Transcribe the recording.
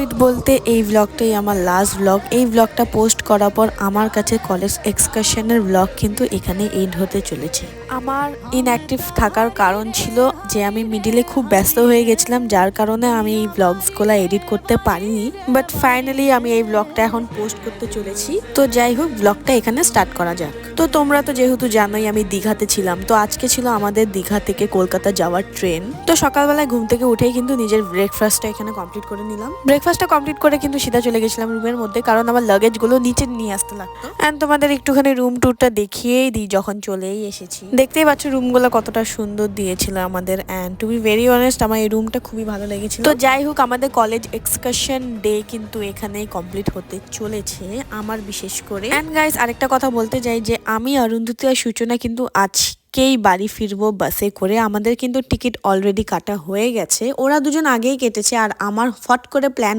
Complete বলতে এই ব্লগটাই আমার লাস্ট ব্লগ। এই ব্লগটা পোস্ট করার পর আমার কাছে কলেজ এক্সকারশনের ব্লগ কিন্তু এখানে এন্ড হতে চলেছে। আমার ইনঅ্যাক্টিভ থাকার কারণ ছিল যে আমি মিডিলে খুব ব্যস্ত হয়ে গেছিলাম, যার কারণে আমি এই ব্লগসগুলো এডিট করতে পারিনি। বাট ফাইনালি আমি এই ব্লগটা এখন পোস্ট করতে চলেছি। তো যাই হোক, ব্লগটা এখানে স্টার্ট করা যাক। তো তোমরা তো যেহেতু জানোই আমি দীঘাতে ছিলাম, তো আজকে ছিল আমাদের দীঘা থেকে কলকাতা যাওয়ার ট্রেন। তো সকালবেলায় ঘুম থেকে উঠেই কিন্তু নিজের ব্রেকফাস্টটা এখানে কমপ্লিট করে নিলাম। ব্রেকফাস্টটা কমপ্লিট করে কিন্তু সিধা চলে গেছিলাম রুমের মধ্যে, কারণ আমার লাগেজগুলো নিচে নিয়ে আসতে লাগতো। এন্ড তোমাদের একটুখানি রুম ট্যুরটা দেখিয়েই দিই যখন চলেই এসেছি। দেখতেই পাচ্ছ রুমগুলো কতটা সুন্দর দিয়েছিল আমাদের। And to be very honest, আমার এই রুমটা খুবই ভালো লেগেছিল। তো যাই হোক, আমাদের কলেজ এক্সকারশন ডে কিন্তু এখানেই কমপ্লিট হতে চলেছে আমার বিশেষ করে। এন্ড গাইস, আরেকটা কথা বলতে চাই যে আমি অরুন্ধতী আর সূচনা কিন্তু আজকেই বাড়ি ফিরবো বাসে করে। আমাদের কিন্তু টিকিট অলরেডি কাটা হয়ে গেছে, ওরা দুজন আগেই কেটেছে আর আমার ফট করে প্ল্যান